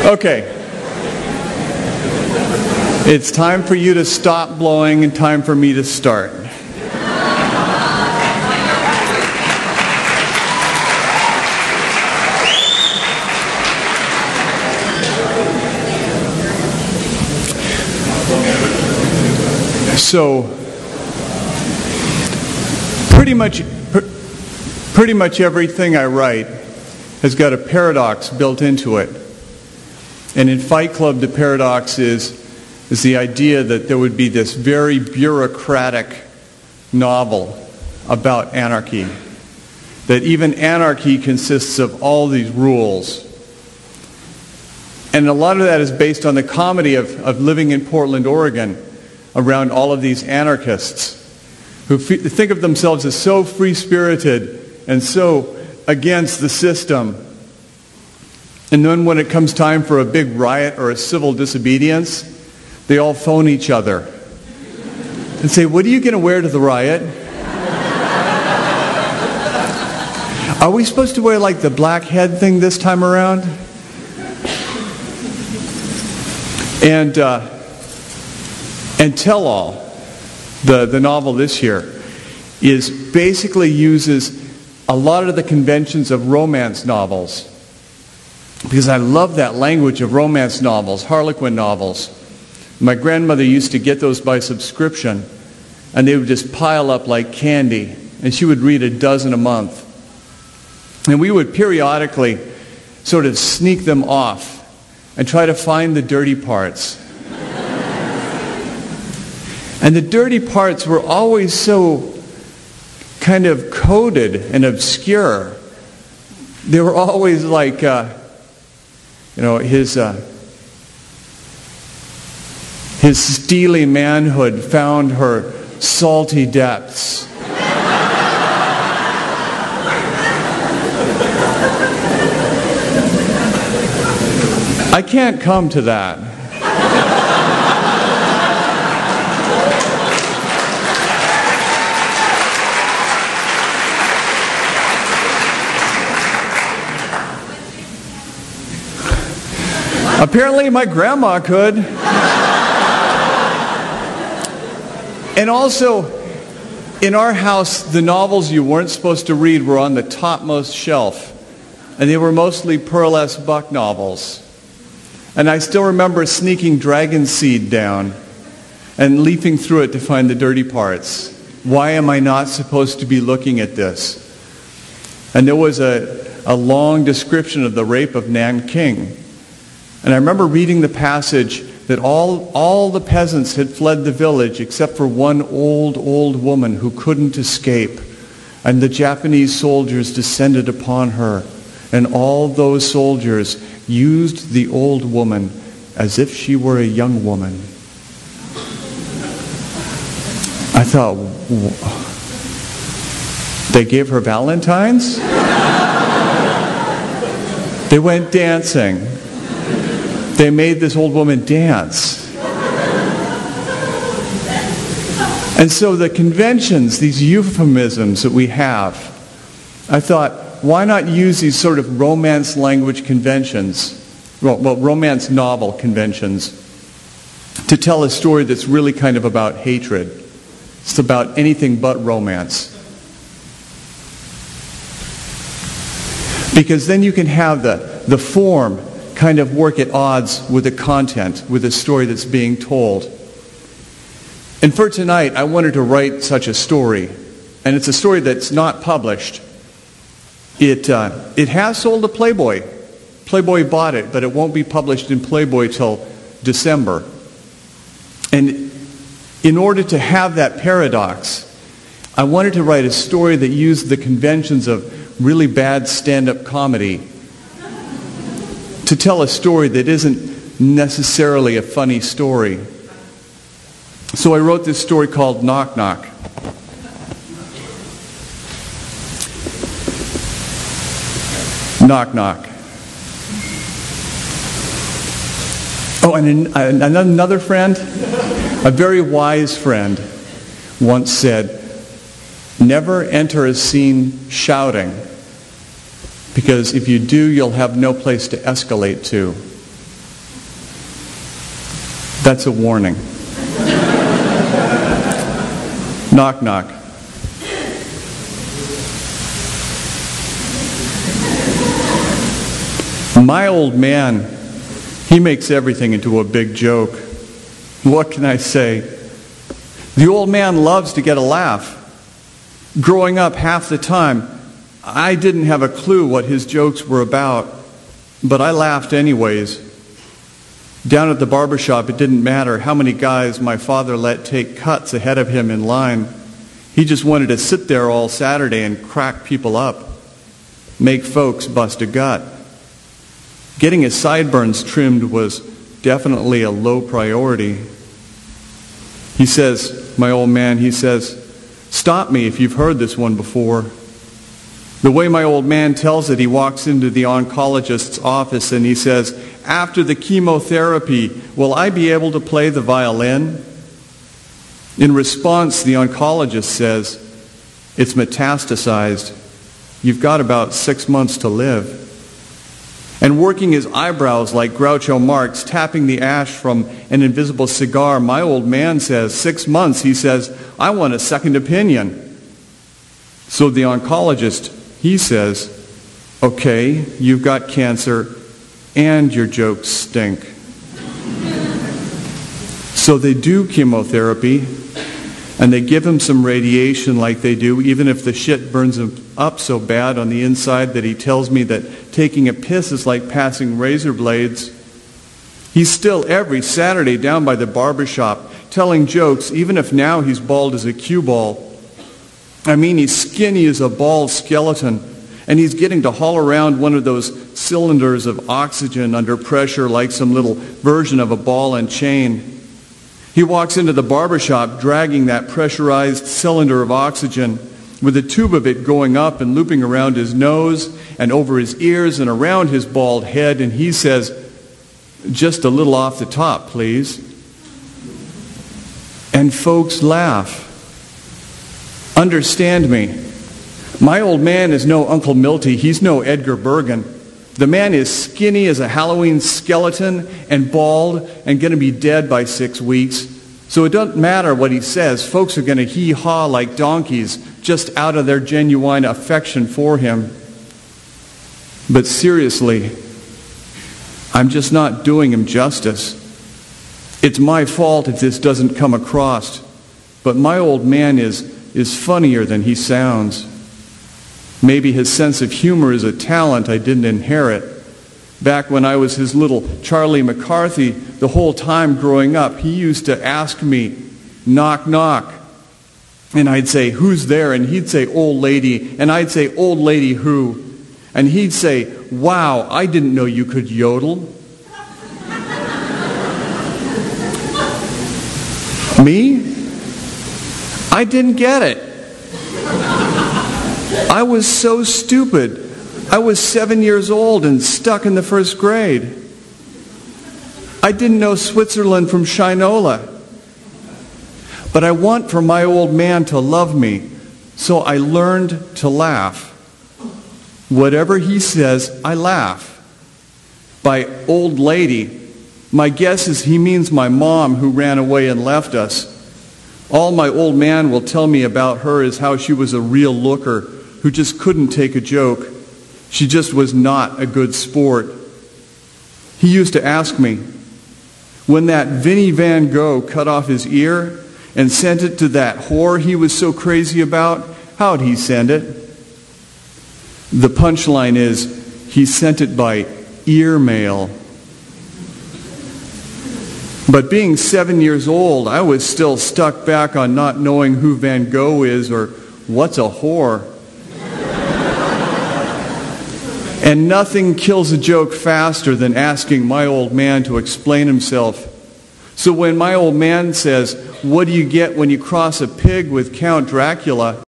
Okay. It's time for you to stop blowing and time for me to start. So, pretty much everything I write has got a paradox built into it. And in Fight Club, the paradox is the idea that there would be this very bureaucratic novel about anarchy. That even anarchy consists of all these rules. And a lot of that is based on the comedy of living in Portland, Oregon, around all of these anarchists who think of themselves as so free-spirited and so against the system. And then when it comes time for a big riot or a civil disobedience, they all phone each other and say, "What are you going to wear to the riot? Are we supposed to wear like the black head thing this time around?" And Tell All, the novel this year, basically uses a lot of the conventions of romance novels. Because I love that language of romance novels, Harlequin novels. My grandmother used to get those by subscription, and they would just pile up like candy, and she would read a dozen a month. And we would periodically sort of sneak them off and try to find the dirty parts. And the dirty parts were always so kind of coded and obscure. They were always like, his steely manhood found her salty depths. I can't come to that. Apparently my grandma could. And also, in our house, the novels you weren't supposed to read were on the topmost shelf. And they were mostly Pearl S. Buck novels. And I still remember sneaking Dragon Seed down and leafing through it to find the dirty parts. Why am I not supposed to be looking at this? And there was a long description of the rape of Nanking. And I remember reading the passage that all the peasants had fled the village except for one old woman who couldn't escape. And the Japanese soldiers descended upon her. And all those soldiers used the old woman as if she were a young woman. I thought, they gave her Valentines? They went dancing. They made this old woman dance. And so the conventions, these euphemisms that we have, I thought, why not use these sort of romance language conventions, well, romance novel conventions, to tell a story that's really kind of about hatred. It's about anything but romance. Because then you can have the form kind of work at odds with the content, with the story that's being told. And for tonight, I wanted to write such a story. And it's a story that's not published. It has sold to Playboy. Playboy bought it, but it won't be published in Playboy till December. And in order to have that paradox, I wanted to write a story that used the conventions of really bad stand-up comedy to tell a story that isn't necessarily a funny story. So I wrote this story called Knock Knock. Knock knock. Oh, and another friend, a very wise friend, once said, never enter a scene shouting, because if you do, you'll have no place to escalate to. That's a warning. Knock, knock. My old man, he makes everything into a big joke. What can I say? The old man loves to get a laugh. Growing up, half the time, I didn't have a clue what his jokes were about, but I laughed anyways. Down at the barbershop, it didn't matter how many guys my father let take cuts ahead of him in line. He just wanted to sit there all Saturday and crack people up, make folks bust a gut. Getting his sideburns trimmed was definitely a low priority. He says, my old man, he says, stop me if you've heard this one before. The way my old man tells it, he walks into the oncologist's office and he says, after the chemotherapy, will I be able to play the violin? In response, the oncologist says, it's metastasized. You've got about 6 months to live. And working his eyebrows like Groucho Marx, tapping the ash from an invisible cigar, my old man says, 6 months, he says, I want a second opinion. So the oncologist, he says, okay, you've got cancer and your jokes stink. So they do chemotherapy and they give him some radiation like they do, even if the shit burns him up so bad on the inside that he tells me that taking a piss is like passing razor blades. He's still every Saturday down by the barbershop telling jokes, even if now he's bald as a cue ball. I mean, he's skinny as a bald skeleton, and he's getting to haul around one of those cylinders of oxygen under pressure like some little version of a ball and chain. He walks into the barbershop dragging that pressurized cylinder of oxygen with a tube of it going up and looping around his nose and over his ears and around his bald head, and he says, just a little off the top, please. And folks laugh. Understand me. My old man is no Uncle Milty. He's no Edgar Bergen. The man is skinny as a Halloween skeleton and bald and going to be dead by 6 weeks. So it doesn't matter what he says. Folks are going to hee-haw like donkeys just out of their genuine affection for him. But seriously, I'm just not doing him justice. It's my fault if this doesn't come across. But my old man is funnier than he sounds. Maybe his sense of humor is a talent I didn't inherit. Back when I was his little Charlie McCarthy, the whole time growing up, he used to ask me, knock, knock. And I'd say, who's there? And he'd say, old lady. And I'd say, old lady who? And he'd say, wow, I didn't know you could yodel. Me? I didn't get it. I was so stupid. I was 7 years old and stuck in the first grade. I didn't know Switzerland from Shinola. But I want for my old man to love me, so I learned to laugh. Whatever he says, I laugh. By old lady, my guess is he means my mom who ran away and left us. All my old man will tell me about her is how she was a real looker who just couldn't take a joke. She just was not a good sport. He used to ask me, when that Vinnie Van Gogh cut off his ear and sent it to that whore he was so crazy about, how'd he send it? The punchline is, he sent it by ear mail. But being 7 years old, I was still stuck back on not knowing who Van Gogh is or what's a whore. And nothing kills a joke faster than asking my old man to explain himself. So when my old man says, what do you get when you cross a pig with Count Dracula?